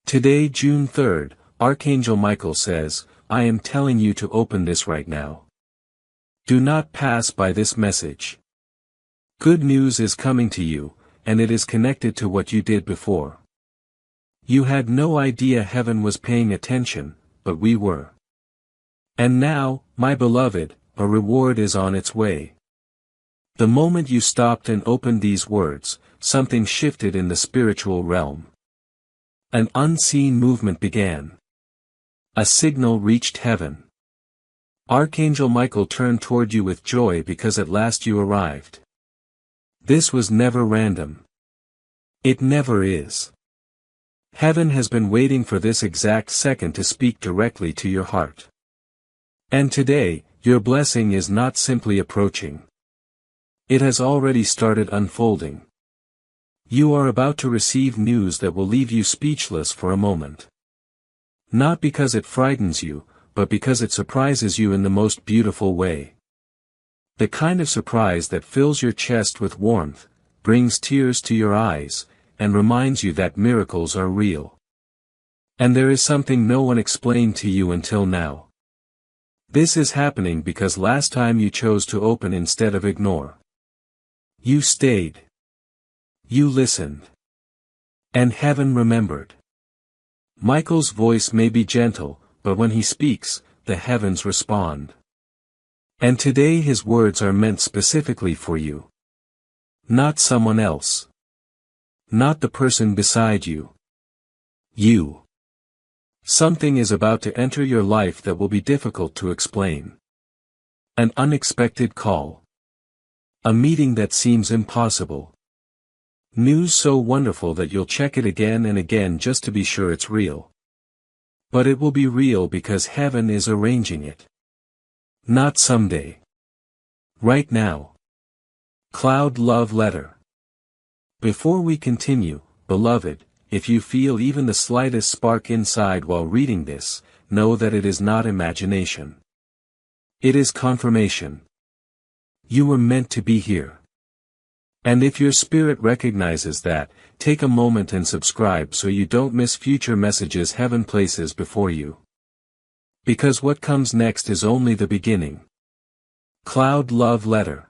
Today, June 3rd, Archangel Michael says, I am telling you to open this right now. Do not pass by this message. Good news is coming to you, and it is connected to what you did before. You had no idea heaven was paying attention, but we were. And now, my beloved, a reward is on its way. The moment you stopped and opened these words, something shifted in the spiritual realm. An unseen movement began. A signal reached heaven. Archangel Michael turned toward you with joy because at last you arrived. This was never random. It never is. Heaven has been waiting for this exact second to speak directly to your heart. And today, your blessing is not simply approaching. It has already started unfolding. You are about to receive news that will leave you speechless for a moment. Not because it frightens you, but because it surprises you in the most beautiful way. The kind of surprise that fills your chest with warmth, brings tears to your eyes, and reminds you that miracles are real. And there is something no one explained to you until now. This is happening because last time you chose to open instead of ignore. You stayed. You listened. And heaven remembered. Michael's voice may be gentle, but when he speaks, the heavens respond. And today his words are meant specifically for you. Not someone else. Not the person beside you. You. Something is about to enter your life that will be difficult to explain. An unexpected call. A meeting that seems impossible. News so wonderful that you'll check it again and again just to be sure it's real. But it will be real because heaven is arranging it. Not someday. Right now. Cloud Love Letter. Before we continue, beloved, if you feel even the slightest spark inside while reading this, know that it is not imagination. It is confirmation. You were meant to be here. And if your spirit recognizes that, take a moment and subscribe so you don't miss future messages heaven places before you. Because what comes next is only the beginning. Cloud Love Letter.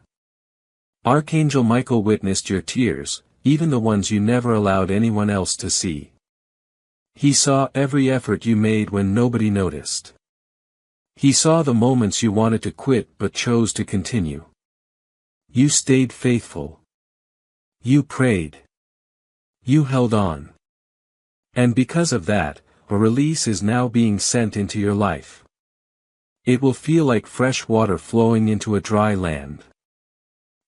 Archangel Michael witnessed your tears, even the ones you never allowed anyone else to see. He saw every effort you made when nobody noticed. He saw the moments you wanted to quit but chose to continue. You stayed faithful. You prayed. You held on. And because of that, a release is now being sent into your life. It will feel like fresh water flowing into a dry land.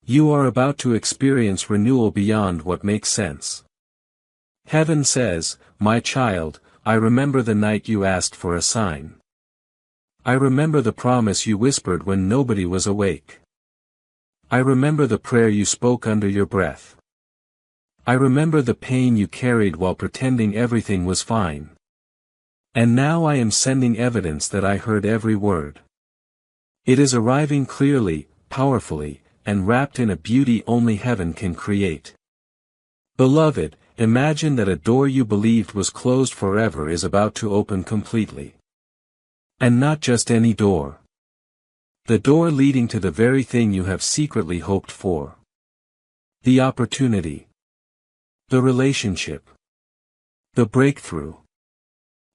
You are about to experience renewal beyond what makes sense. Heaven says, my child, I remember the night you asked for a sign. I remember the promise you whispered when nobody was awake. I remember the prayer you spoke under your breath. I remember the pain you carried while pretending everything was fine. And now I am sending evidence that I heard every word. It is arriving clearly, powerfully, and wrapped in a beauty only heaven can create. Beloved, imagine that a door you believed was closed forever is about to open completely. And not just any door. The door leading to the very thing you have secretly hoped for. The opportunity. The relationship. The breakthrough.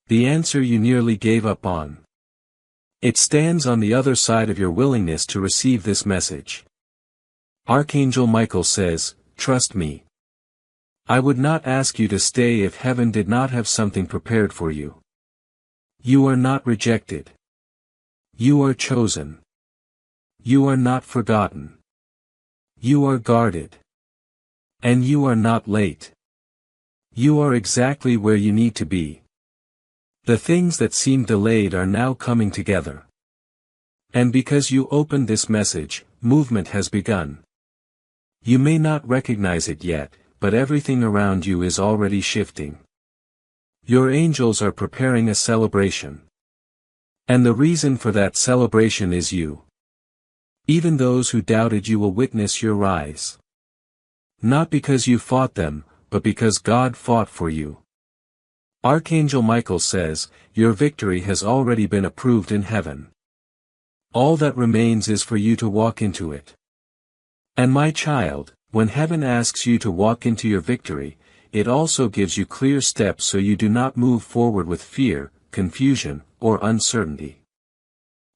The answer you nearly gave up on. It stands on the other side of your willingness to receive this message. Archangel Michael says, trust me. I would not ask you to stay if heaven did not have something prepared for you. You are not rejected. You are chosen. You are not forgotten. You are guarded. And you are not late. You are exactly where you need to be. The things that seem delayed are now coming together. And because you opened this message, movement has begun. You may not recognize it yet, but everything around you is already shifting. Your angels are preparing a celebration. And the reason for that celebration is you. Even those who doubted you will witness your rise. Not because you fought them, but because God fought for you. Archangel Michael says, your victory has already been approved in heaven. All that remains is for you to walk into it. And my child, when heaven asks you to walk into your victory, it also gives you clear steps so you do not move forward with fear, confusion, or uncertainty.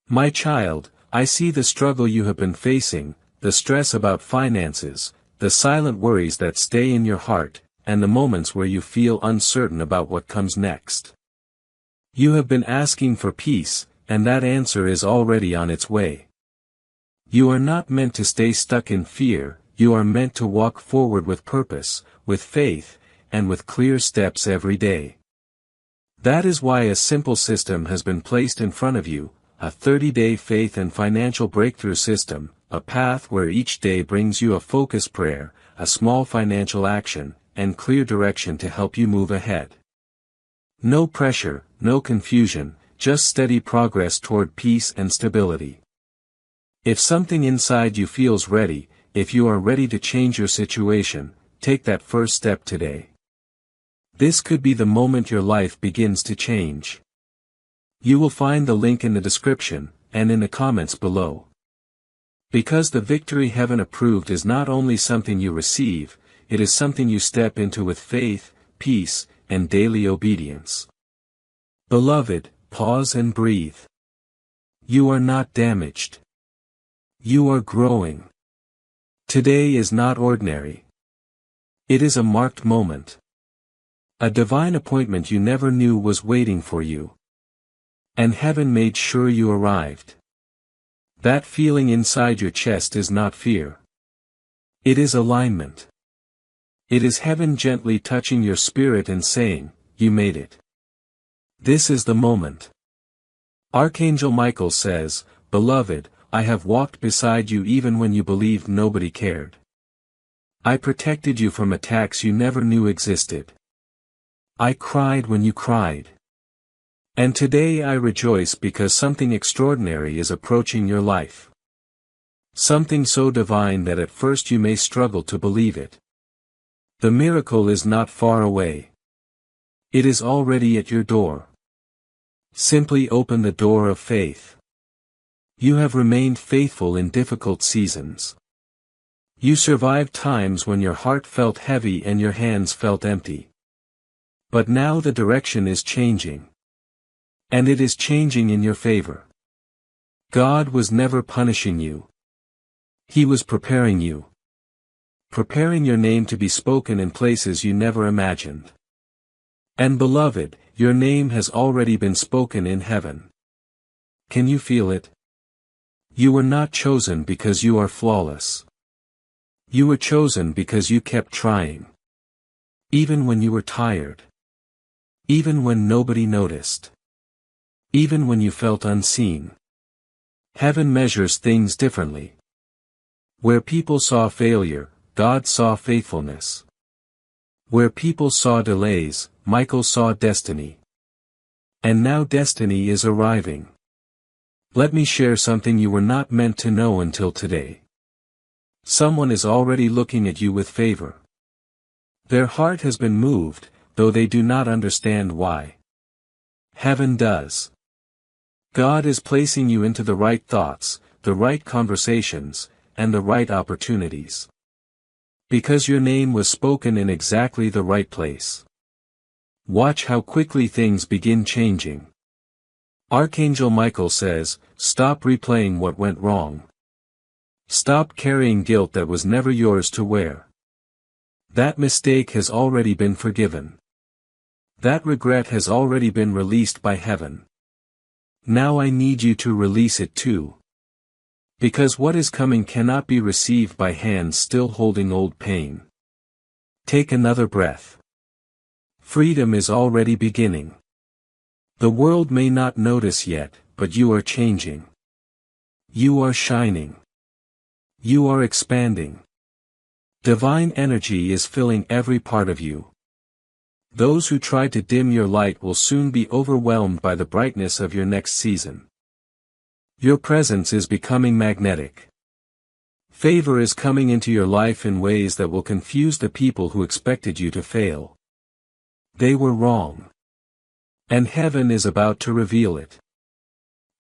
My child, I see the struggle you have been facing, the stress about finances, the silent worries that stay in your heart, and the moments where you feel uncertain about what comes next. You have been asking for peace, and that answer is already on its way. You are not meant to stay stuck in fear, you are meant to walk forward with purpose, with faith, and with clear steps every day. That is why a simple system has been placed in front of you, a 30-day faith and financial breakthrough system, a path where each day brings you a focused prayer, a small financial action, and clear direction to help you move ahead. No pressure, no confusion, just steady progress toward peace and stability. If something inside you feels ready, if you are ready to change your situation, take that first step today. This could be the moment your life begins to change. You will find the link in the description, and in the comments below. Because the victory heaven approved is not only something you receive, it is something you step into with faith, peace, and daily obedience. Beloved, pause and breathe. You are not damaged. You are growing. Today is not ordinary. It is a marked moment. A divine appointment you never knew was waiting for you. And heaven made sure you arrived. That feeling inside your chest is not fear. It is alignment. It is heaven gently touching your spirit and saying, you made it. This is the moment. Archangel Michael says, beloved, I have walked beside you even when you believed nobody cared. I protected you from attacks you never knew existed. I cried when you cried. And today I rejoice because something extraordinary is approaching your life. Something so divine that at first you may struggle to believe it. The miracle is not far away. It is already at your door. Simply open the door of faith. You have remained faithful in difficult seasons. You survived times when your heart felt heavy and your hands felt empty. But now the direction is changing. And it is changing in your favor. God was never punishing you. He was preparing you. Preparing your name to be spoken in places you never imagined. And beloved, your name has already been spoken in heaven. Can you feel it? You were not chosen because you are flawless. You were chosen because you kept trying. Even when you were tired. Even when nobody noticed. Even when you felt unseen. Heaven measures things differently. Where people saw failure, God saw faithfulness. Where people saw delays, Michael saw destiny. And now destiny is arriving. Let me share something you were not meant to know until today. Someone is already looking at you with favor. Their heart has been moved, though they do not understand why. Heaven does. God is placing you into the right thoughts, the right conversations, and the right opportunities. Because your name was spoken in exactly the right place. Watch how quickly things begin changing. Archangel Michael says, stop replaying what went wrong. Stop carrying guilt that was never yours to wear. That mistake has already been forgiven. That regret has already been released by heaven. Now I need you to release it too. Because what is coming cannot be received by hands still holding old pain. Take another breath. Freedom is already beginning. The world may not notice yet, but you are changing. You are shining. You are expanding. Divine energy is filling every part of you. Those who try to dim your light will soon be overwhelmed by the brightness of your next season. Your presence is becoming magnetic. Favor is coming into your life in ways that will confuse the people who expected you to fail. They were wrong. And heaven is about to reveal it.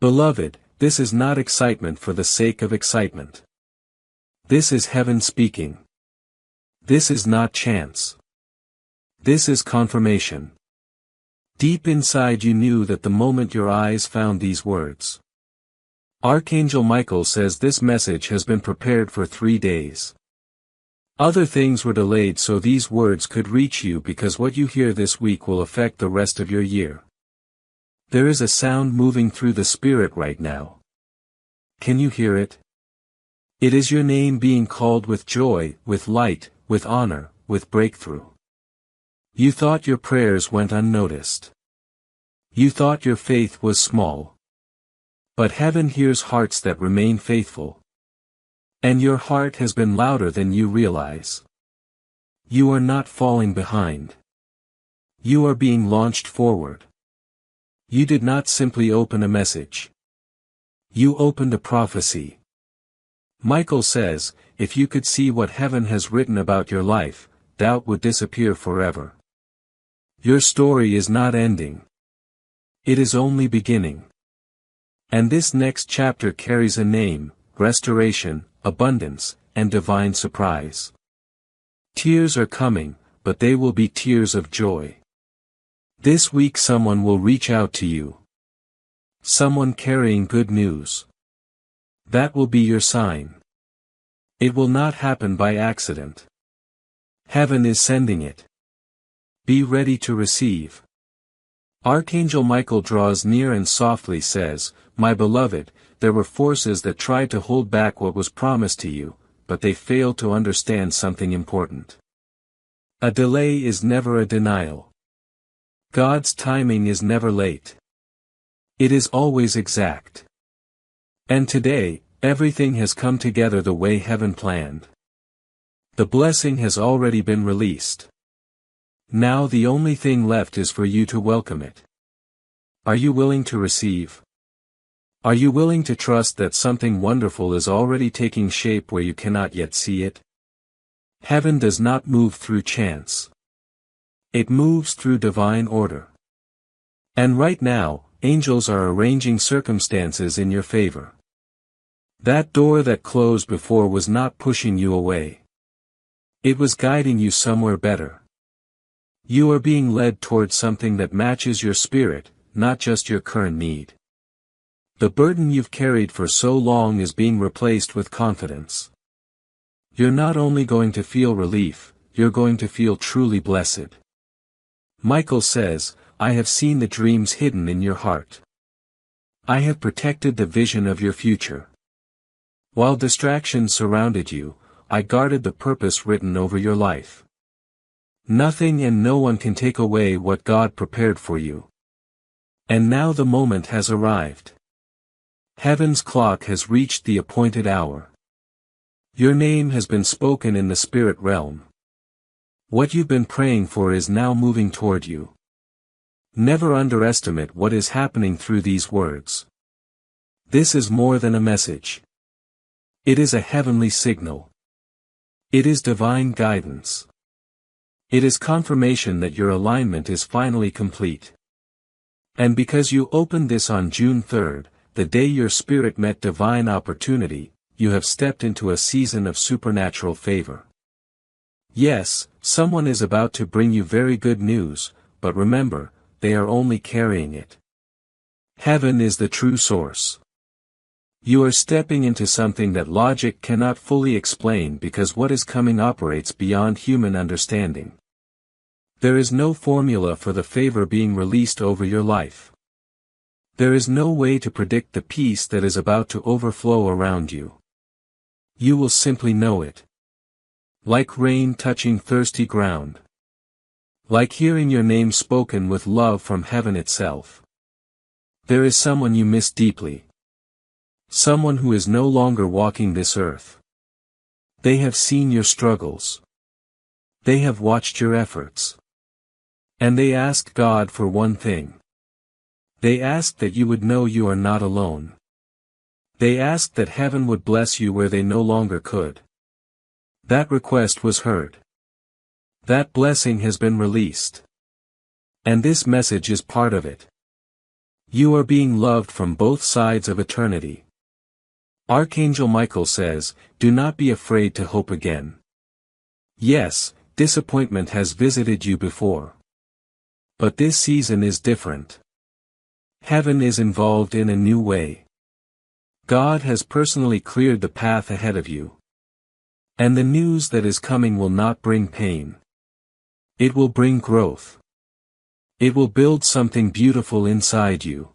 Beloved, this is not excitement for the sake of excitement. This is heaven speaking. This is not chance. This is confirmation. Deep inside you knew that the moment your eyes found these words. Archangel Michael says this message has been prepared for 3 days. Other things were delayed so these words could reach you because what you hear this week will affect the rest of your year. There is a sound moving through the spirit right now. Can you hear it? It is your name being called with joy, with light, with honor, with breakthrough. You thought your prayers went unnoticed. You thought your faith was small. But heaven hears hearts that remain faithful. And your heart has been louder than you realize. You are not falling behind. You are being launched forward. You did not simply open a message. You opened a prophecy. Michael says, if you could see what heaven has written about your life, doubt would disappear forever. Your story is not ending. It is only beginning. And this next chapter carries a name, restoration, abundance, and divine surprise. Tears are coming, but they will be tears of joy. This week someone will reach out to you. Someone carrying good news. That will be your sign. It will not happen by accident. Heaven is sending it. Be ready to receive. Archangel Michael draws near and softly says, "My beloved, there were forces that tried to hold back what was promised to you, but they failed to understand something important. A delay is never a denial. God's timing is never late. It is always exact. And today, everything has come together the way heaven planned. The blessing has already been released. Now the only thing left is for you to welcome it. Are you willing to receive? Are you willing to trust that something wonderful is already taking shape where you cannot yet see it? Heaven does not move through chance. It moves through divine order. And right now, angels are arranging circumstances in your favor. That door that closed before was not pushing you away. It was guiding you somewhere better. You are being led toward something that matches your spirit, not just your current need. The burden you've carried for so long is being replaced with confidence. You're not only going to feel relief, you're going to feel truly blessed. Michael says, I have seen the dreams hidden in your heart. I have protected the vision of your future. While distractions surrounded you, I guarded the purpose written over your life. Nothing and no one can take away what God prepared for you. And now the moment has arrived. Heaven's clock has reached the appointed hour. Your name has been spoken in the spirit realm. What you've been praying for is now moving toward you. Never underestimate what is happening through these words. This is more than a message. It is a heavenly signal. It is divine guidance. It is confirmation that your alignment is finally complete. And because you opened this on June 3rd, the day your spirit met divine opportunity, you have stepped into a season of supernatural favor. Yes, someone is about to bring you very good news, but remember, they are only carrying it. Heaven is the true source. You are stepping into something that logic cannot fully explain because what is coming operates beyond human understanding. There is no formula for the favor being released over your life. There is no way to predict the peace that is about to overflow around you. You will simply know it. Like rain touching thirsty ground. Like hearing your name spoken with love from heaven itself. There is someone you miss deeply. Someone who is no longer walking this earth. They have seen your struggles. They have watched your efforts. And they ask God for one thing. They ask that you would know you are not alone. They ask that heaven would bless you where they no longer could. That request was heard. That blessing has been released. And this message is part of it. You are being loved from both sides of eternity. Archangel Michael says, do not be afraid to hope again. Yes, disappointment has visited you before. But this season is different. Heaven is involved in a new way. God has personally cleared the path ahead of you. And the news that is coming will not bring pain. It will bring growth. It will build something beautiful inside you.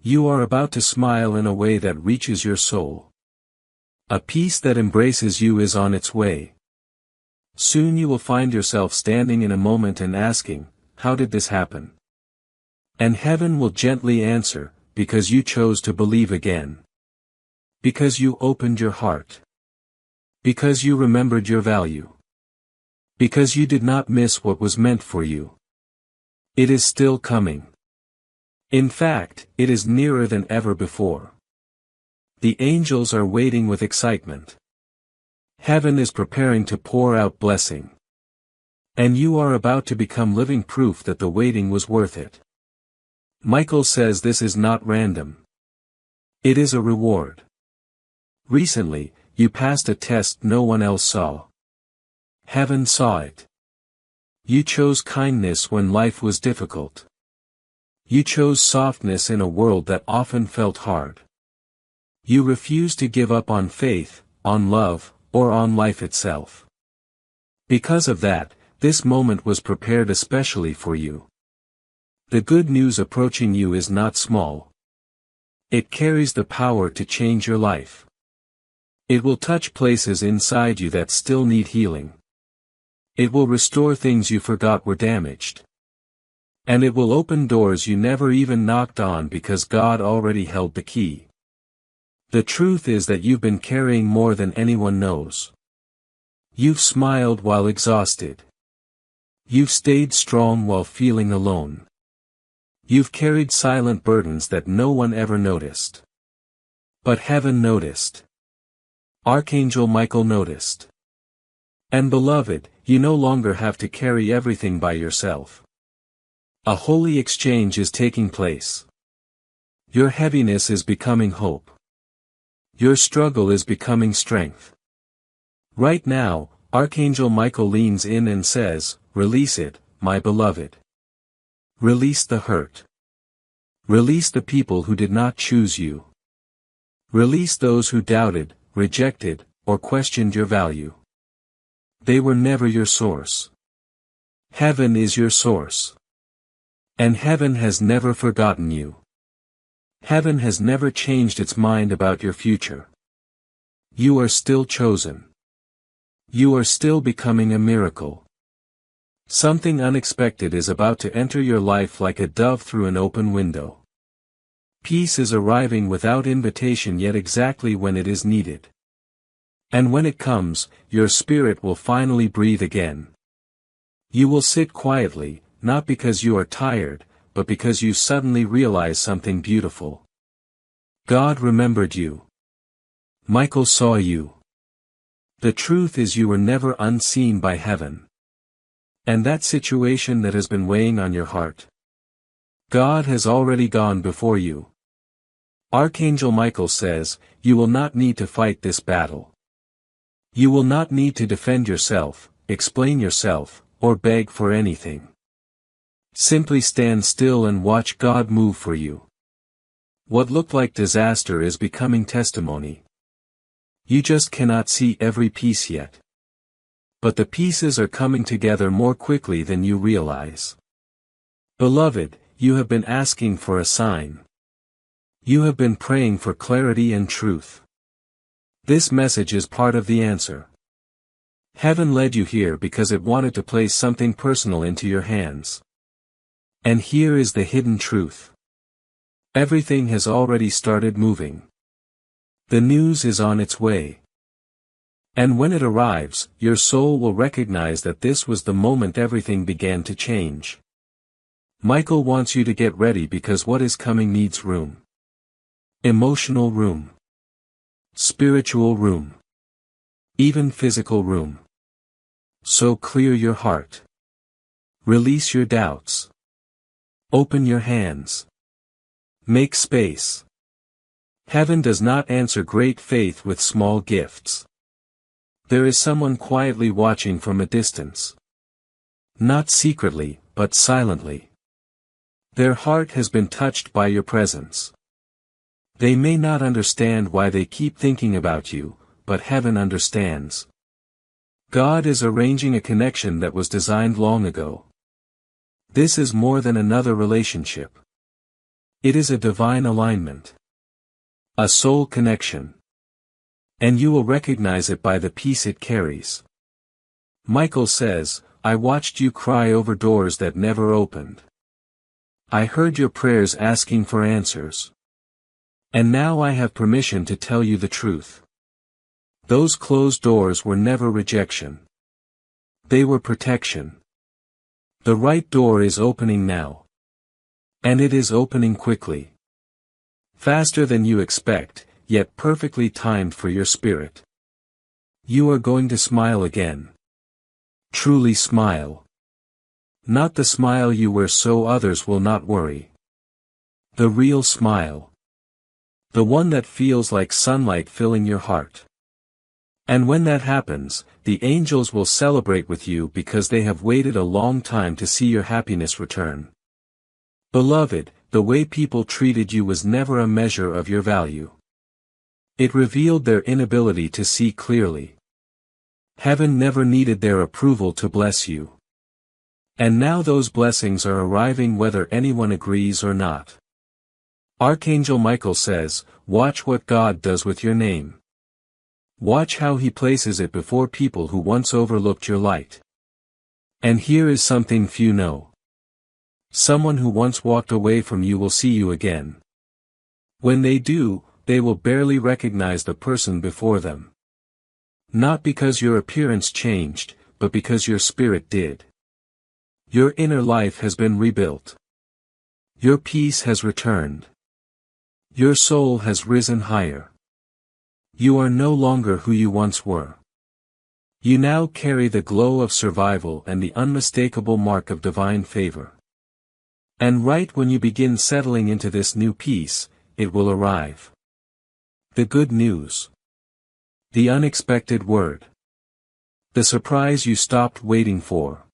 You are about to smile in a way that reaches your soul. A peace that embraces you is on its way. Soon you will find yourself standing in a moment and asking, how did this happen? And heaven will gently answer, because you chose to believe again. Because you opened your heart. Because you remembered your value. Because you did not miss what was meant for you. It is still coming. In fact, it is nearer than ever before. The angels are waiting with excitement. Heaven is preparing to pour out blessing. And you are about to become living proof that the waiting was worth it. Michael says this is not random. It is a reward. Recently, you passed a test no one else saw. Heaven saw it. You chose kindness when life was difficult. You chose softness in a world that often felt hard. You refused to give up on faith, on love, or on life itself. Because of that, this moment was prepared especially for you. The good news approaching you is not small. It carries the power to change your life. It will touch places inside you that still need healing. It will restore things you forgot were damaged. And it will open doors you never even knocked on because God already held the key. The truth is that you've been carrying more than anyone knows. You've smiled while exhausted. You've stayed strong while feeling alone. You've carried silent burdens that no one ever noticed. But heaven noticed. Archangel Michael noticed. And beloved, you no longer have to carry everything by yourself. A holy exchange is taking place. Your heaviness is becoming hope. Your struggle is becoming strength. Right now, Archangel Michael leans in and says, release it, my beloved. Release the hurt. Release the people who did not choose you. Release those who doubted, rejected, or questioned your value. They were never your source. Heaven is your source. And heaven has never forgotten you. Heaven has never changed its mind about your future. You are still chosen. You are still becoming a miracle. Something unexpected is about to enter your life like a dove through an open window. Peace is arriving without invitation yet exactly when it is needed. And when it comes, your spirit will finally breathe again. You will sit quietly, not because you are tired, but because you suddenly realize something beautiful. God remembered you. Michael saw you. The truth is you were never unseen by heaven. And that situation that has been weighing on your heart, God has already gone before you. Archangel Michael says, you will not need to fight this battle. You will not need to defend yourself, explain yourself, or beg for anything. Simply stand still and watch God move for you. What looked like disaster is becoming testimony. You just cannot see every piece yet. But the pieces are coming together more quickly than you realize. Beloved, you have been asking for a sign. You have been praying for clarity and truth. This message is part of the answer. Heaven led you here because it wanted to place something personal into your hands. And here is the hidden truth. Everything has already started moving. The news is on its way. And when it arrives, your soul will recognize that this was the moment everything began to change. Michael wants you to get ready because what is coming needs room. Emotional room. Spiritual room. Even physical room. So clear your heart. Release your doubts. Open your hands. Make space. Heaven does not answer great faith with small gifts. There is someone quietly watching from a distance. Not secretly, but silently. Their heart has been touched by your presence. They may not understand why they keep thinking about you, but heaven understands. God is arranging a connection that was designed long ago. This is more than another relationship. It is a divine alignment. A soul connection. And you will recognize it by the peace it carries. Michael says, I watched you cry over doors that never opened. I heard your prayers asking for answers. And now I have permission to tell you the truth. Those closed doors were never rejection. They were protection. The right door is opening now. And it is opening quickly. Faster than you expect, yet perfectly timed for your spirit. You are going to smile again. Truly smile. Not the smile you wear so others will not worry. The real smile. The one that feels like sunlight filling your heart. And when that happens, the angels will celebrate with you because they have waited a long time to see your happiness return. Beloved, the way people treated you was never a measure of your value. It revealed their inability to see clearly. Heaven never needed their approval to bless you. And now those blessings are arriving whether anyone agrees or not. Archangel Michael says, watch what God does with your name. Watch how he places it before people who once overlooked your light. And here is something few know. Someone who once walked away from you will see you again. When they do, they will barely recognize the person before them. Not because your appearance changed, but because your spirit did. Your inner life has been rebuilt. Your peace has returned. Your soul has risen higher. You are no longer who you once were. You now carry the glow of survival and the unmistakable mark of divine favor. And right when you begin settling into this new peace, it will arrive. The good news. The unexpected word. The surprise you stopped waiting for.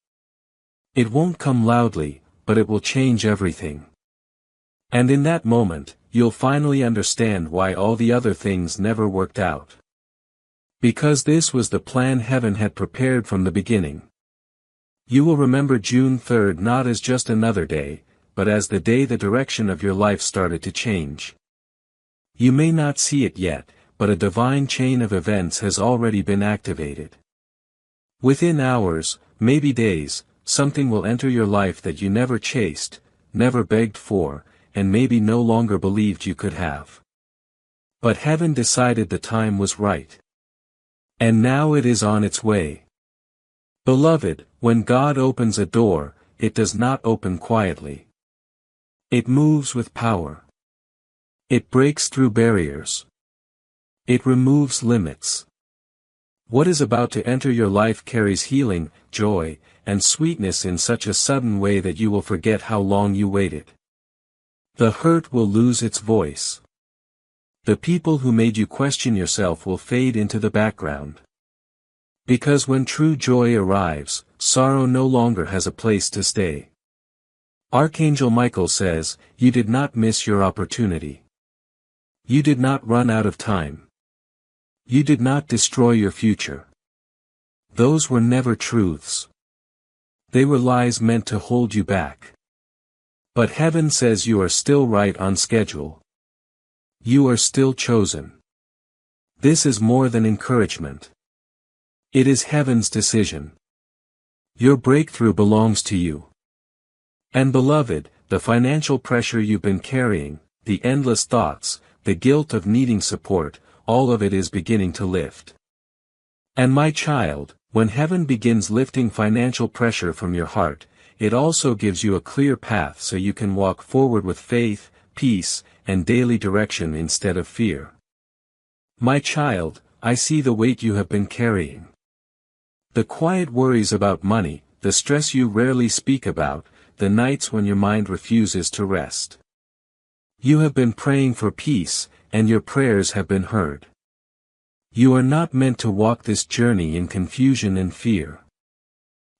It won't come loudly, but it will change everything. And in that moment, you'll finally understand why all the other things never worked out. Because this was the plan heaven had prepared from the beginning. You will remember June 3rd not as just another day, but as the day the direction of your life started to change. You may not see it yet, but a divine chain of events has already been activated. Within hours, maybe days, something will enter your life that you never chased, never begged for, and maybe no longer believed you could have. But heaven decided the time was right. And now it is on its way. Beloved, when God opens a door, it does not open quietly. It moves with power. It breaks through barriers. It removes limits. What is about to enter your life carries healing, joy, and sweetness in such a sudden way that you will forget how long you waited. The hurt will lose its voice. The people who made you question yourself will fade into the background. Because when true joy arrives, sorrow no longer has a place to stay. Archangel Michael says, you did not miss your opportunity. You did not run out of time. You did not destroy your future. Those were never truths. They were lies meant to hold you back. But heaven says you are still right on schedule. You are still chosen. This is more than encouragement. It is heaven's decision. Your breakthrough belongs to you. And beloved, the financial pressure you've been carrying, the endless thoughts, the guilt of needing support, all of it is beginning to lift. And my child, when heaven begins lifting financial pressure from your heart, it also gives you a clear path so you can walk forward with faith, peace, and daily direction instead of fear. My child, I see the weight you have been carrying. The quiet worries about money, the stress you rarely speak about, the nights when your mind refuses to rest. You have been praying for peace, and your prayers have been heard. You are not meant to walk this journey in confusion and fear.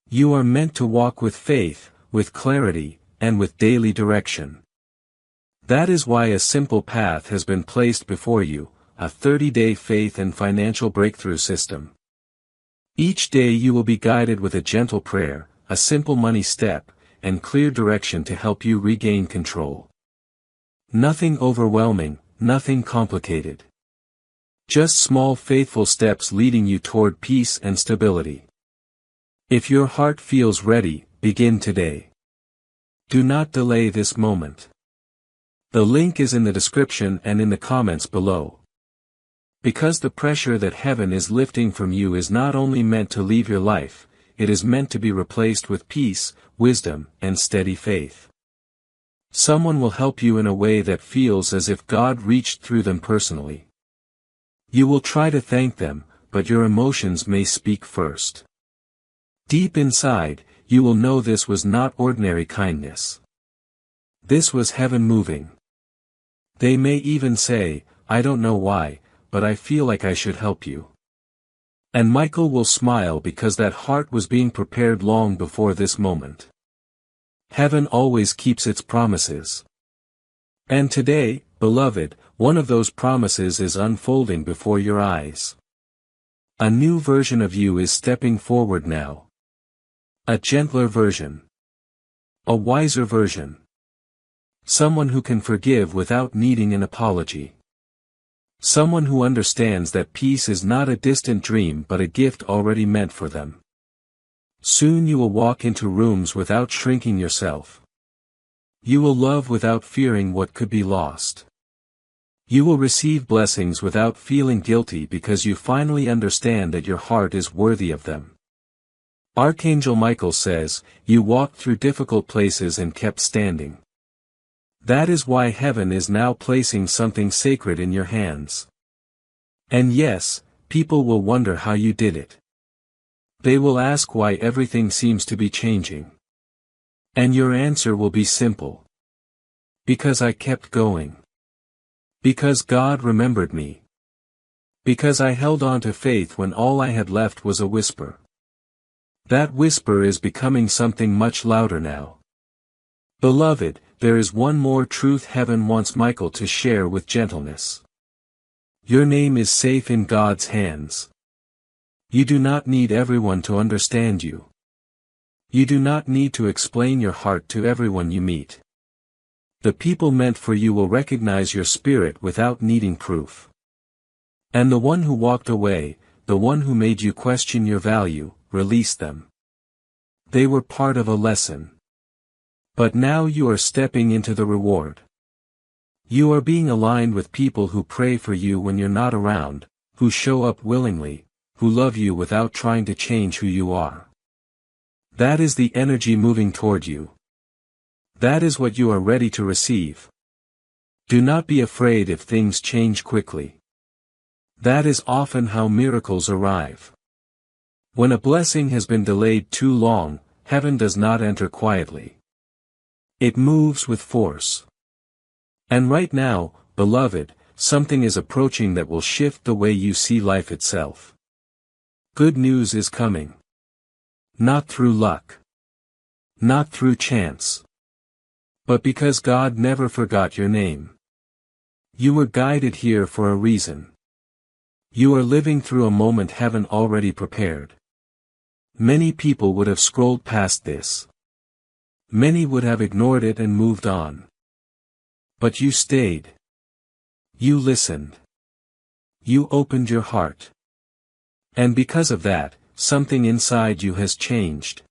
You are meant to walk with faith, with clarity, and with daily direction. That is why a simple path has been placed before you, a 30-day faith and financial breakthrough system. Each day you will be guided with a gentle prayer, a simple money step, and clear direction to help you regain control. Nothing overwhelming, nothing complicated. Just small faithful steps leading you toward peace and stability. If your heart feels ready, begin today. Do not delay this moment. The link is in the description and in the comments below. Because the pressure that heaven is lifting from you is not only meant to leave your life, it is meant to be replaced with peace, wisdom, and steady faith. Someone will help you in a way that feels as if God reached through them personally. You will try to thank them, but your emotions may speak first. Deep inside, you will know this was not ordinary kindness. This was heaven moving. They may even say, "I don't know why, but I feel like I should help you." And Michael will smile because that heart was being prepared long before this moment. Heaven always keeps its promises. And today, beloved, one of those promises is unfolding before your eyes. A new version of you is stepping forward now. A gentler version. A wiser version. Someone who can forgive without needing an apology. Someone who understands that peace is not a distant dream but a gift already meant for them. Soon you will walk into rooms without shrinking yourself. You will love without fearing what could be lost. You will receive blessings without feeling guilty because you finally understand that your heart is worthy of them. Archangel Michael says, "You walked through difficult places and kept standing." That is why heaven is now placing something sacred in your hands. And yes, people will wonder how you did it. They will ask why everything seems to be changing. And your answer will be simple. Because I kept going. Because God remembered me. Because I held on to faith when all I had left was a whisper. That whisper is becoming something much louder now. Beloved, there is one more truth heaven wants Michael to share with gentleness. Your name is safe in God's hands. You do not need everyone to understand you. You do not need to explain your heart to everyone you meet. The people meant for you will recognize your spirit without needing proof. And the one who walked away, the one who made you question your value, release them. They were part of a lesson. But now you are stepping into the reward. You are being aligned with people who pray for you when you're not around, who show up willingly, who love you without trying to change who you are. That is the energy moving toward you. That is what you are ready to receive. Do not be afraid if things change quickly. That is often how miracles arrive. When a blessing has been delayed too long, heaven does not enter quietly. It moves with force. And right now, beloved, something is approaching that will shift the way you see life itself. Good news is coming. Not through luck. Not through chance. But because God never forgot your name. You were guided here for a reason. You are living through a moment heaven already prepared. Many people would have scrolled past this. Many would have ignored it and moved on. But you stayed. You listened. You opened your heart. And because of that, something inside you has changed.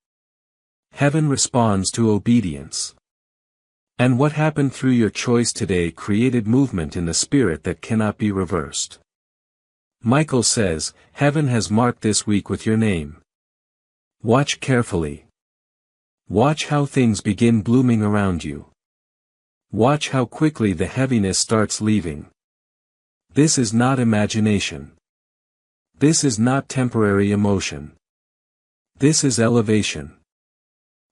Heaven responds to obedience. And what happened through your choice today created movement in the spirit that cannot be reversed. Michael says, heaven has marked this week with your name. Watch carefully. Watch how things begin blooming around you. Watch how quickly the heaviness starts leaving. This is not imagination. This is not temporary emotion. This is elevation.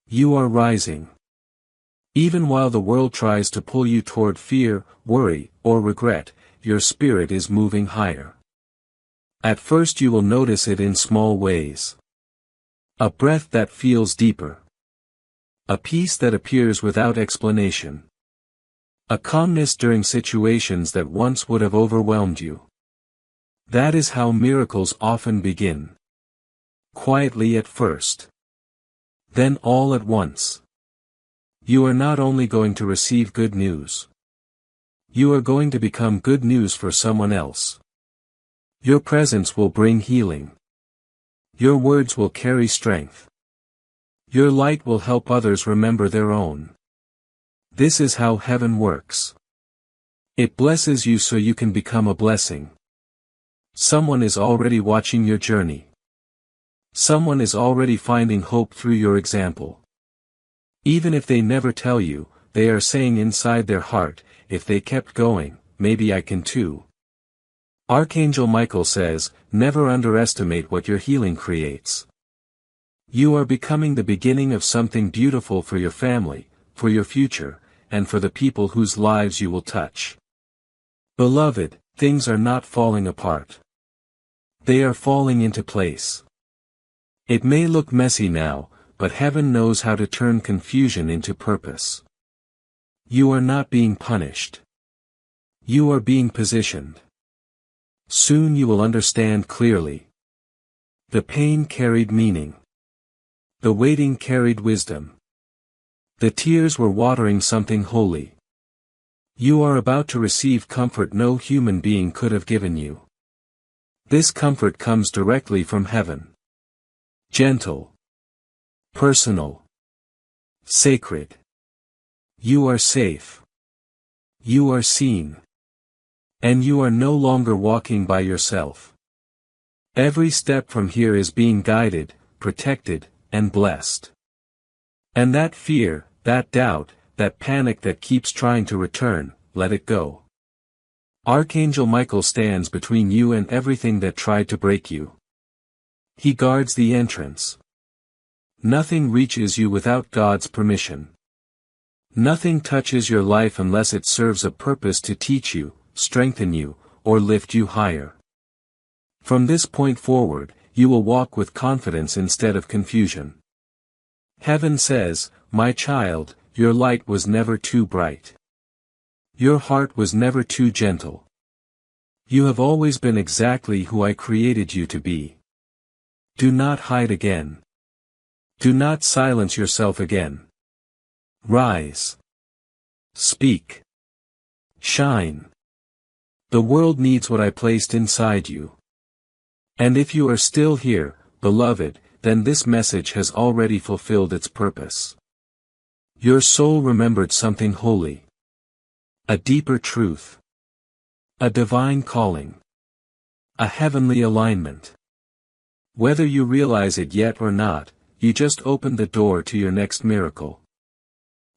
You are rising. Even while the world tries to pull you toward fear, worry, or regret, your spirit is moving higher. At first you will notice it in small ways. A breath that feels deeper. A peace that appears without explanation. A calmness during situations that once would have overwhelmed you. That is how miracles often begin. Quietly at first. Then all at once. You are not only going to receive good news. You are going to become good news for someone else. Your presence will bring healing. Your words will carry strength. Your light will help others remember their own. This is how heaven works. It blesses you so you can become a blessing. Someone is already watching your journey. Someone is already finding hope through your example. Even if they never tell you, they are saying inside their heart, if they kept going, maybe I can too. Archangel Michael says, never underestimate what your healing creates. You are becoming the beginning of something beautiful for your family, for your future, and for the people whose lives you will touch. Beloved, things are not falling apart. They are falling into place. It may look messy now, but heaven knows how to turn confusion into purpose. You are not being punished. You are being positioned. Soon you will understand clearly. The pain carried meaning. The waiting carried wisdom. The tears were watering something holy. You are about to receive comfort no human being could have given you. This comfort comes directly from heaven. Gentle. Personal. Sacred. You are safe. You are seen. And you are no longer walking by yourself. Every step from here is being guided, protected, and blessed. And that fear, that doubt, that panic that keeps trying to return, let it go. Archangel Michael stands between you and everything that tried to break you. He guards the entrance. Nothing reaches you without God's permission. Nothing touches your life unless it serves a purpose to teach you, strengthen you, or lift you higher. From this point forward, you will walk with confidence instead of confusion. Heaven says, my child, your light was never too bright. Your heart was never too gentle. You have always been exactly who I created you to be. Do not hide again. Do not silence yourself again. Rise. Speak. Shine. The world needs what I placed inside you. And if you are still here, beloved, then this message has already fulfilled its purpose. Your soul remembered something holy. A deeper truth. A divine calling. A heavenly alignment. Whether you realize it yet or not, you just opened the door to your next miracle.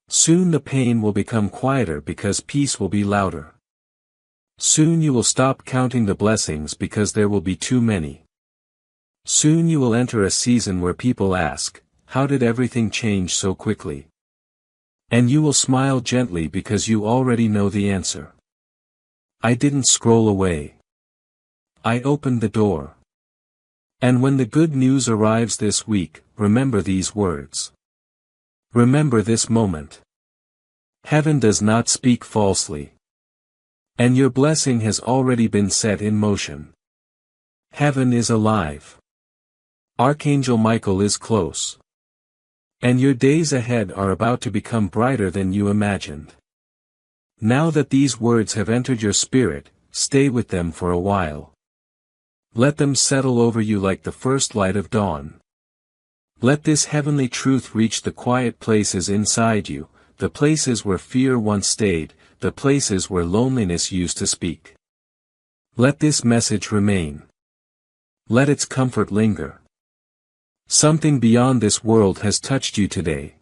Soon the pain will become quieter because peace will be louder. Soon you will stop counting the blessings because there will be too many. Soon you will enter a season where people ask, how did everything change so quickly? And you will smile gently because you already know the answer. I didn't scroll away. I opened the door. And when the good news arrives this week, remember these words. Remember this moment. Heaven does not speak falsely. And your blessing has already been set in motion. Heaven is alive. Archangel Michael is close. And your days ahead are about to become brighter than you imagined. Now that these words have entered your spirit, stay with them for a while. Let them settle over you like the first light of dawn. Let this heavenly truth reach the quiet places inside you, the places where fear once stayed, the places where loneliness used to speak. Let this message remain. Let its comfort linger. Something beyond this world has touched you today.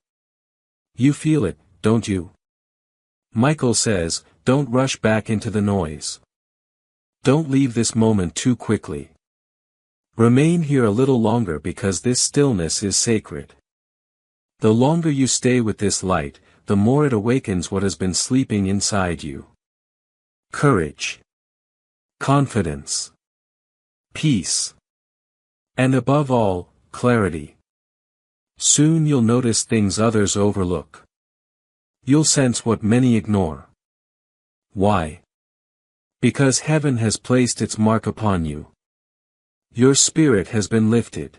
You feel it, don't you? Michael says, don't rush back into the noise. Don't leave this moment too quickly. Remain here a little longer because this stillness is sacred. The longer you stay with this light, the more it awakens what has been sleeping inside you. Courage, confidence, peace, and above all, clarity. Soon you'll notice things others overlook. You'll sense what many ignore. Why? Because heaven has placed its mark upon you. Your spirit has been lifted.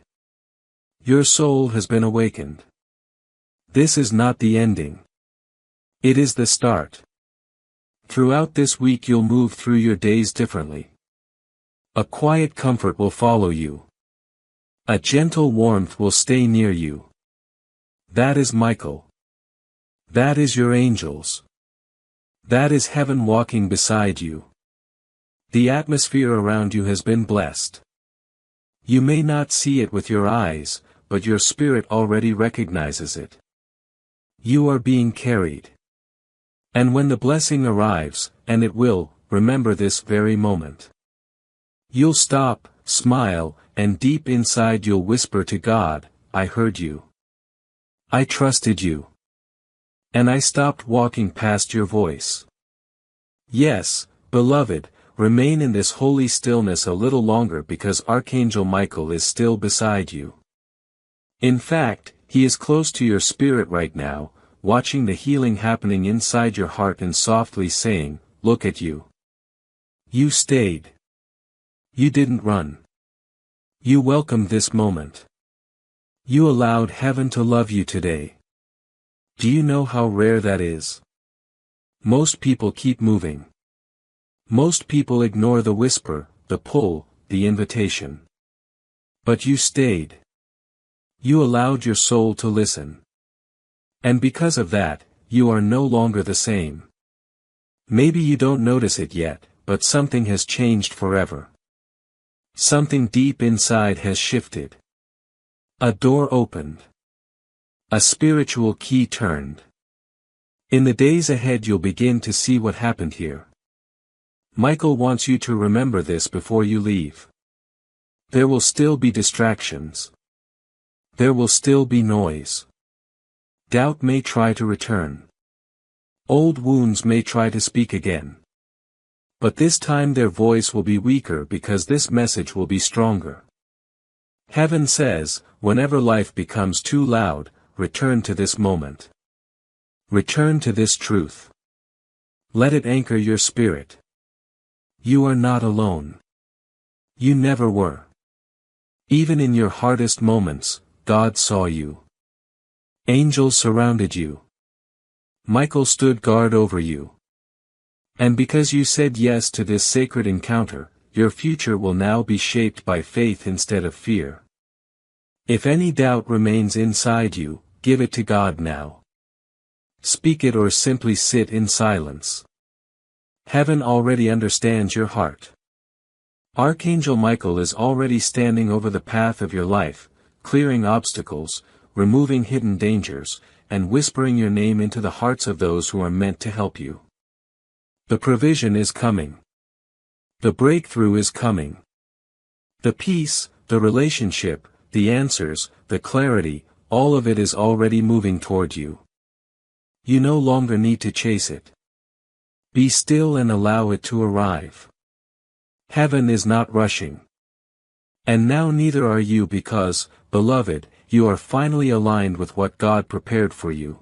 Your soul has been awakened. This is not the ending. It is the start. Throughout this week you'll move through your days differently. A quiet comfort will follow you. A gentle warmth will stay near you. That is Michael. That is your angels. That is heaven walking beside you. The atmosphere around you has been blessed. You may not see it with your eyes, but your spirit already recognizes it. You are being carried. And when the blessing arrives, and it will, remember this very moment. You'll stop, smile, and deep inside you'll whisper to God, I heard you. I trusted you. And I stopped walking past your voice. Yes, beloved, remain in this holy stillness a little longer because Archangel Michael is still beside you. In fact, he is close to your spirit right now, watching the healing happening inside your heart and softly saying, look at you. You stayed. You didn't run. You welcomed this moment. You allowed heaven to love you today. Do you know how rare that is? Most people keep moving. Most people ignore the whisper, the pull, the invitation. But you stayed. You allowed your soul to listen. And because of that, you are no longer the same. Maybe you don't notice it yet, but something has changed forever. Something deep inside has shifted. A door opened. A spiritual key turned. In the days ahead you'll begin to see what happened here. Michael wants you to remember this before you leave. There will still be distractions. There will still be noise. Doubt may try to return. Old wounds may try to speak again. But this time their voice will be weaker because this message will be stronger. Heaven says, whenever life becomes too loud, return to this moment. Return to this truth. Let it anchor your spirit. You are not alone. You never were. Even in your hardest moments, God saw you. Angels surrounded you. Michael stood guard over you. And because you said yes to this sacred encounter, your future will now be shaped by faith instead of fear. If any doubt remains inside you, give it to God now. Speak it or simply sit in silence. Heaven already understands your heart. Archangel Michael is already standing over the path of your life, clearing obstacles, removing hidden dangers, and whispering your name into the hearts of those who are meant to help you. The provision is coming. The breakthrough is coming. The peace, the relationship, the answers, the clarity, all of it is already moving toward you. You no longer need to chase it. Be still and allow it to arrive. Heaven is not rushing. And now neither are you because, beloved, you are finally aligned with what God prepared for you.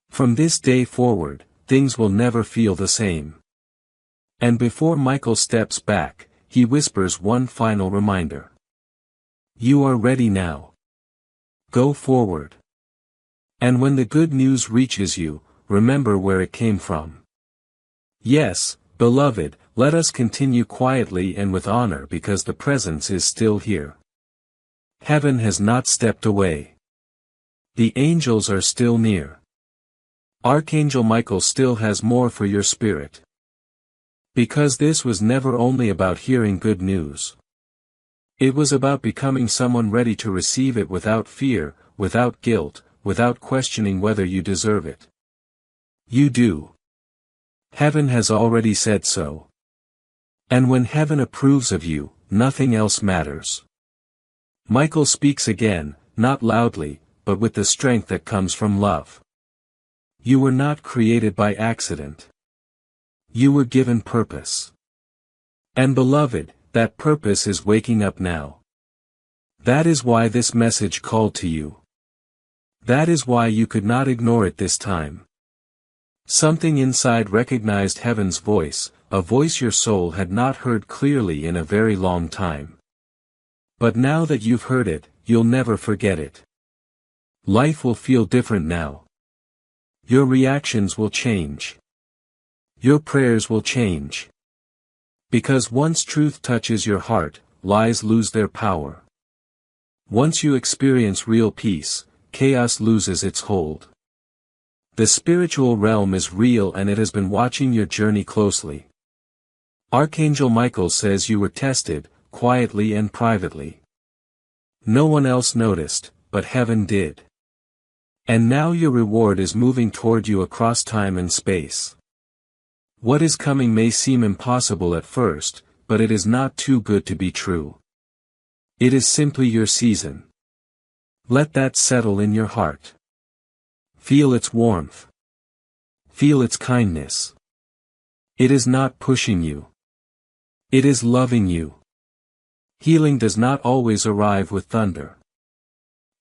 From this day forward, things will never feel the same. And before Michael steps back, he whispers one final reminder. You are ready now. Go forward. And when the good news reaches you, remember where it came from. Yes, beloved, let us continue quietly and with honor because the presence is still here. Heaven has not stepped away. The angels are still near. Archangel Michael still has more for your spirit. Because this was never only about hearing good news. It was about becoming someone ready to receive it without fear, without guilt, without questioning whether you deserve it. You do. Heaven has already said so. And when heaven approves of you, nothing else matters. Michael speaks again, not loudly, but with the strength that comes from love. You were not created by accident. You were given purpose. And beloved, that purpose is waking up now. That is why this message called to you. That is why you could not ignore it this time. Something inside recognized heaven's voice, a voice your soul had not heard clearly in a very long time. But now that you've heard it, you'll never forget it. Life will feel different now. Your reactions will change. Your prayers will change. Because once truth touches your heart, lies lose their power. Once you experience real peace, chaos loses its hold. The spiritual realm is real and it has been watching your journey closely. Archangel Michael says you were tested, quietly and privately. No one else noticed, but heaven did. And now your reward is moving toward you across time and space. What is coming may seem impossible at first, but it is not too good to be true. It is simply your season. Let that settle in your heart. Feel its warmth. Feel its kindness. It is not pushing you. It is loving you. Healing does not always arrive with thunder.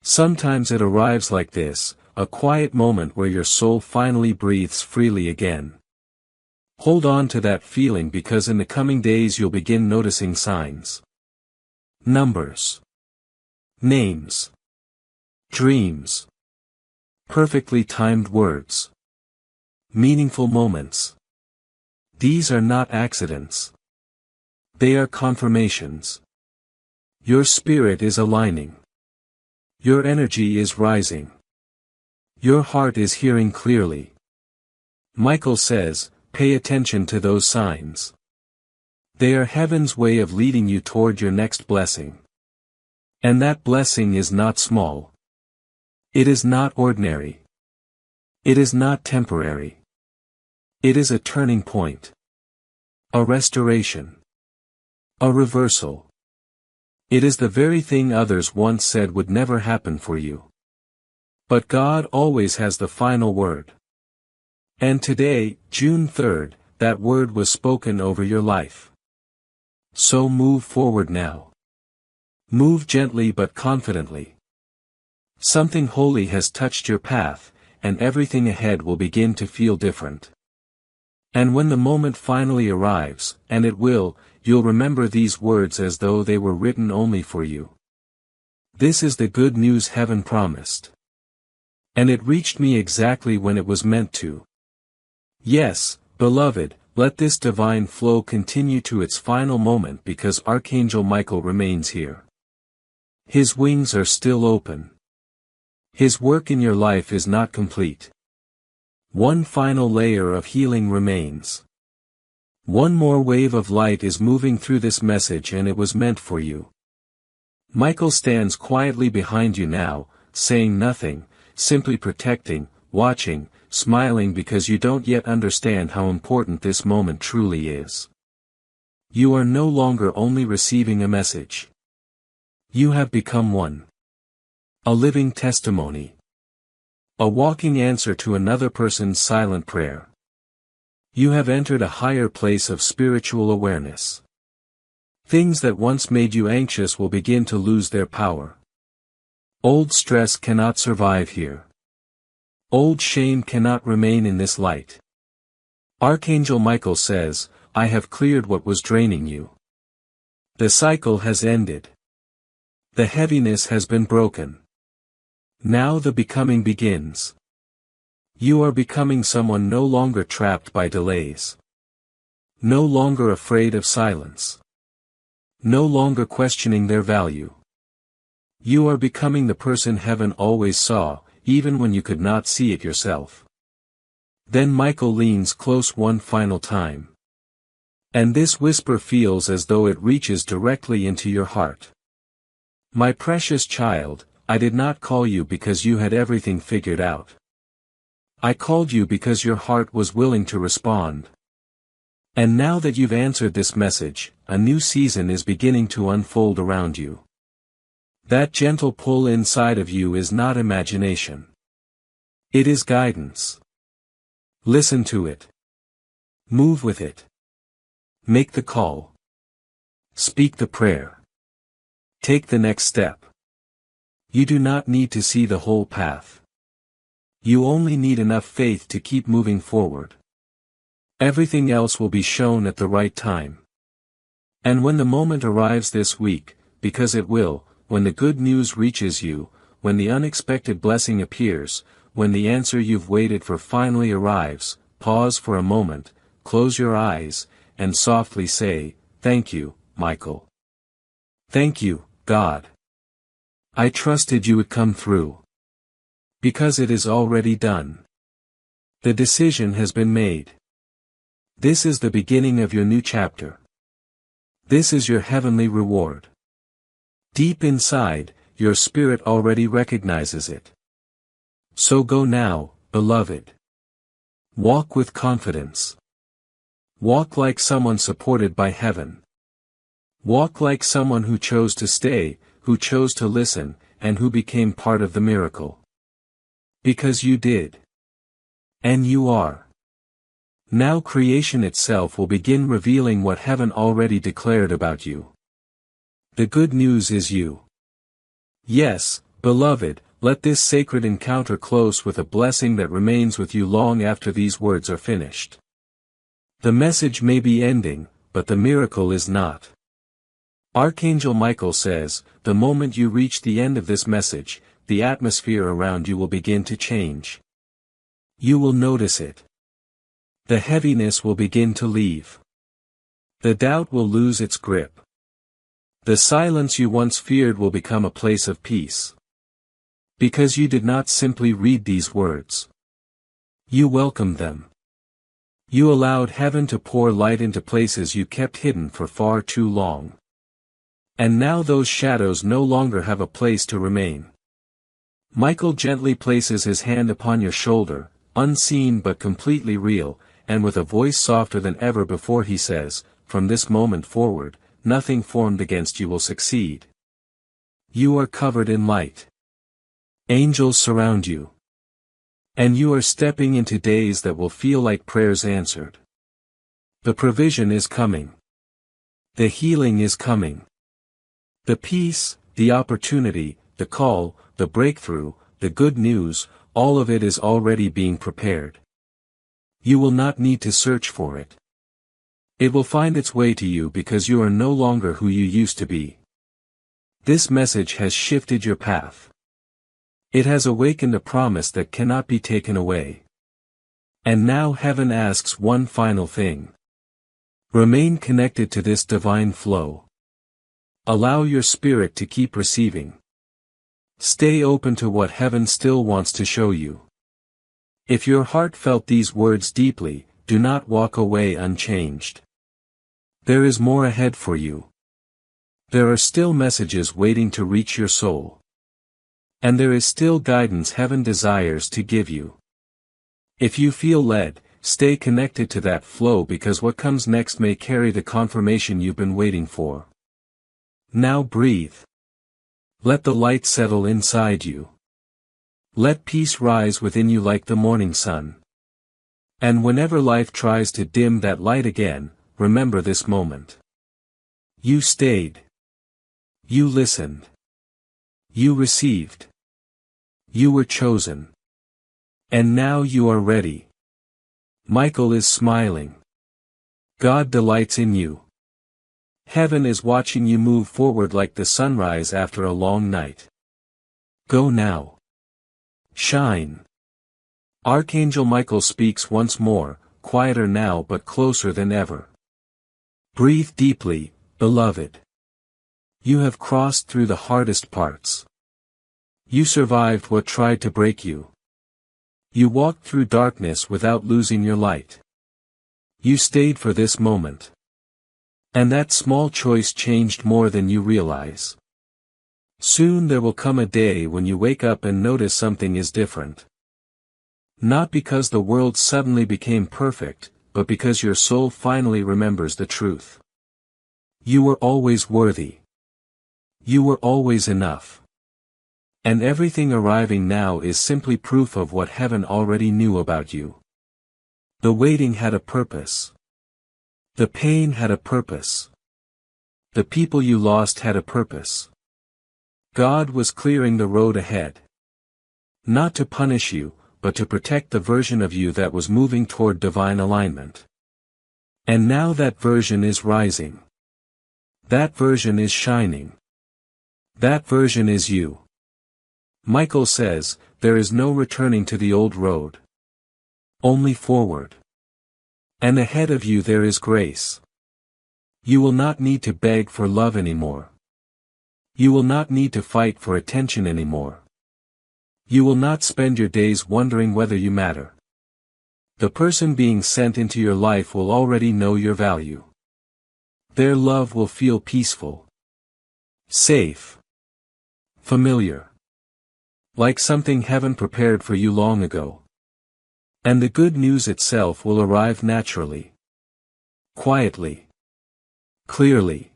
Sometimes it arrives like this, a quiet moment where your soul finally breathes freely again. Hold on to that feeling because in the coming days you'll begin noticing signs. Numbers. Names. Dreams. Perfectly timed words. Meaningful moments. These are not accidents. They are confirmations. Your spirit is aligning. Your energy is rising. Your heart is hearing clearly. Michael says, pay attention to those signs. They are heaven's way of leading you toward your next blessing. And that blessing is not small. It is not ordinary. It is not temporary. It is a turning point. A restoration. A reversal. It is the very thing others once said would never happen for you. But God always has the final word. And today, June 3rd, that word was spoken over your life. So move forward now. Move gently but confidently. Something holy has touched your path, and everything ahead will begin to feel different. And when the moment finally arrives, and it will, you'll remember these words as though they were written only for you. This is the good news heaven promised. And it reached me exactly when it was meant to. Yes, beloved, let this divine flow continue to its final moment because Archangel Michael remains here. His wings are still open. His work in your life is not complete. One final layer of healing remains. One more wave of light is moving through this message and it was meant for you. Michael stands quietly behind you now, saying nothing, simply protecting, watching, smiling because you don't yet understand how important this moment truly is. You are no longer only receiving a message. You have become one. A living testimony. A walking answer to another person's silent prayer. You have entered a higher place of spiritual awareness. Things that once made you anxious will begin to lose their power. Old stress cannot survive here. Old shame cannot remain in this light. Archangel Michael says, I have cleared what was draining you. The cycle has ended. The heaviness has been broken. Now the becoming begins. You are becoming someone no longer trapped by delays. No longer afraid of silence. No longer questioning their value. You are becoming the person heaven always saw, even when you could not see it yourself. Then Michael leans close one final time. And this whisper feels as though it reaches directly into your heart. My precious child, I did not call you because you had everything figured out. I called you because your heart was willing to respond. And now that you've answered this message, a new season is beginning to unfold around you. That gentle pull inside of you is not imagination. It is guidance. Listen to it. Move with it. Make the call. Speak the prayer. Take the next step. You do not need to see the whole path. You only need enough faith to keep moving forward. Everything else will be shown at the right time. And when the moment arrives this week, because it will, when the good news reaches you, when the unexpected blessing appears, when the answer you've waited for finally arrives, pause for a moment, close your eyes, and softly say, "Thank you, Michael. Thank you, God. I trusted you would come through. Because it is already done. The decision has been made. This is the beginning of your new chapter. This is your heavenly reward. Deep inside, your spirit already recognizes it. So go now, beloved. Walk with confidence. Walk like someone supported by heaven. Walk like someone who chose to stay, who chose to listen, and who became part of the miracle. Because you did. And you are. Now creation itself will begin revealing what heaven already declared about you. The good news is you. Yes, beloved, let this sacred encounter close with a blessing that remains with you long after these words are finished. The message may be ending, but the miracle is not. Archangel Michael says, the moment you reach the end of this message, the atmosphere around you will begin to change. You will notice it. The heaviness will begin to leave. The doubt will lose its grip. The silence you once feared will become a place of peace. Because you did not simply read these words. You welcomed them. You allowed heaven to pour light into places you kept hidden for far too long. And now those shadows no longer have a place to remain. Michael gently places his hand upon your shoulder, unseen but completely real, and with a voice softer than ever before he says, from this moment forward, nothing formed against you will succeed. You are covered in light. Angels surround you. And you are stepping into days that will feel like prayers answered. The provision is coming. The healing is coming. The peace, the opportunity, the call, the breakthrough, the good news, all of it is already being prepared. You will not need to search for it. It will find its way to you because you are no longer who you used to be. This message has shifted your path. It has awakened a promise that cannot be taken away. And now heaven asks one final thing. Remain connected to this divine flow. Allow your spirit to keep receiving. Stay open to what heaven still wants to show you. If your heart felt these words deeply, do not walk away unchanged. There is more ahead for you. There are still messages waiting to reach your soul. And there is still guidance heaven desires to give you. If you feel led, stay connected to that flow because what comes next may carry the confirmation you've been waiting for. Now breathe. Let the light settle inside you. Let peace rise within you like the morning sun. And whenever life tries to dim that light again, remember this moment. You stayed. You listened. You received. You were chosen. And now you are ready. Michael is smiling. God delights in you. Heaven is watching you move forward like the sunrise after a long night. Go now. Shine. Archangel Michael speaks once more, quieter now but closer than ever. Breathe deeply, beloved. You have crossed through the hardest parts. You survived what tried to break you. You walked through darkness without losing your light. You stayed for this moment. And that small choice changed more than you realize. Soon there will come a day when you wake up and notice something is different. Not because the world suddenly became perfect, but because your soul finally remembers the truth. You were always worthy. You were always enough. And everything arriving now is simply proof of what heaven already knew about you. The waiting had a purpose. The pain had a purpose. The people you lost had a purpose. God was clearing the road ahead. Not to punish you, but to protect the version of you that was moving toward divine alignment. And now that version is rising. That version is shining. That version is you. Michael says, there is no returning to the old road. Only forward. And ahead of you there is grace. You will not need to beg for love anymore. You will not need to fight for attention anymore. You will not spend your days wondering whether you matter. The person being sent into your life will already know your value. Their love will feel peaceful. Safe. Familiar. Like something heaven prepared for you long ago. And the good news itself will arrive naturally. Quietly. Clearly.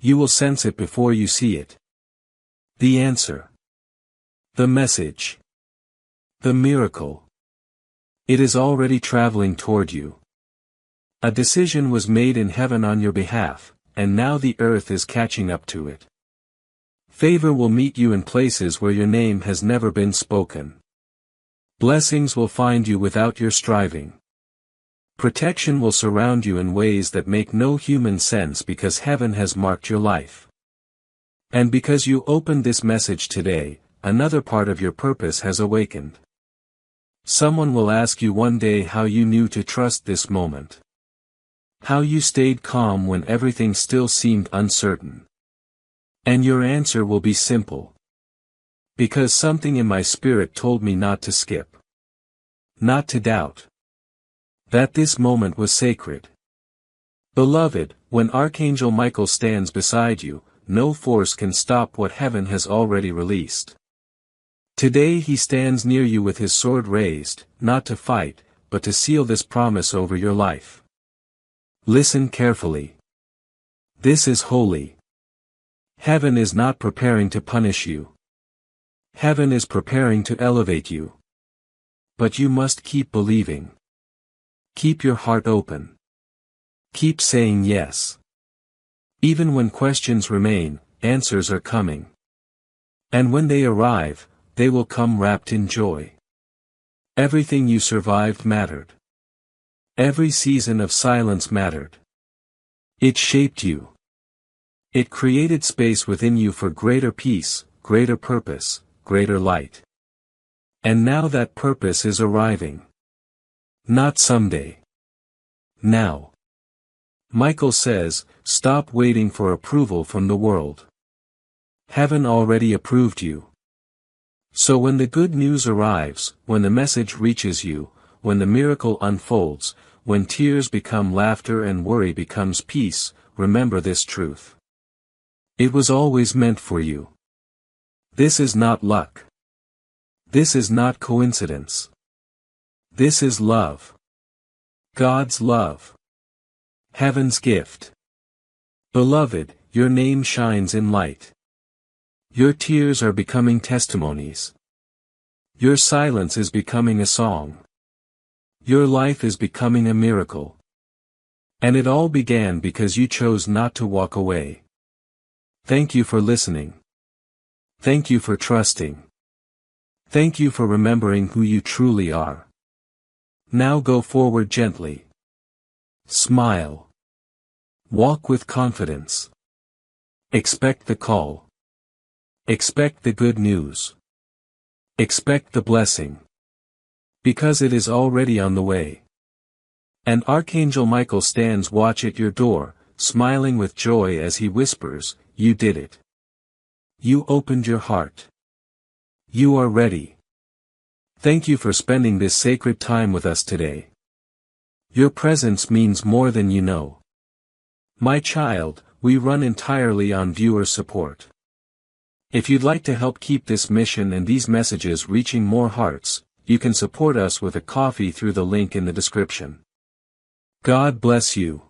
You will sense it before you see it. The answer. The message. The miracle. It is already traveling toward you. A decision was made in heaven on your behalf, and now the earth is catching up to it. Favor will meet you in places where your name has never been spoken. Blessings will find you without your striving. Protection will surround you in ways that make no human sense because heaven has marked your life. And because you opened this message today, another part of your purpose has awakened. Someone will ask you one day how you knew to trust this moment. How you stayed calm when everything still seemed uncertain. And your answer will be simple. Because something in my spirit told me not to skip. Not to doubt. That this moment was sacred. Beloved, when Archangel Michael stands beside you, no force can stop what heaven has already released. Today he stands near you with his sword raised, not to fight, but to seal this promise over your life. Listen carefully. This is holy. Heaven is not preparing to punish you. Heaven is preparing to elevate you. But you must keep believing. Keep your heart open. Keep saying yes. Even when questions remain, answers are coming. And when they arrive, they will come wrapped in joy. Everything you survived mattered. Every season of silence mattered. It shaped you. It created space within you for greater peace, greater purpose, greater light. And now that purpose is arriving. Not someday. Now. Michael says, stop waiting for approval from the world. Heaven already approved you. So when the good news arrives, when the message reaches you, when the miracle unfolds, when tears become laughter and worry becomes peace, remember this truth. It was always meant for you. This is not luck. This is not coincidence. This is love. God's love. Heaven's gift. Beloved, your name shines in light. Your tears are becoming testimonies. Your silence is becoming a song. Your life is becoming a miracle. And it all began because you chose not to walk away. Thank you for listening. Thank you for trusting. Thank you for remembering who you truly are. Now go forward gently. Smile. Walk with confidence. Expect the call. Expect the good news. Expect the blessing. Because it is already on the way. And Archangel Michael stands watch at your door, smiling with joy as he whispers, you did it. You opened your heart. You are ready. Thank you for spending this sacred time with us today. Your presence means more than you know. My child, we run entirely on viewer support. If you'd like to help keep this mission and these messages reaching more hearts, you can support us with a coffee through the link in the description. God bless you.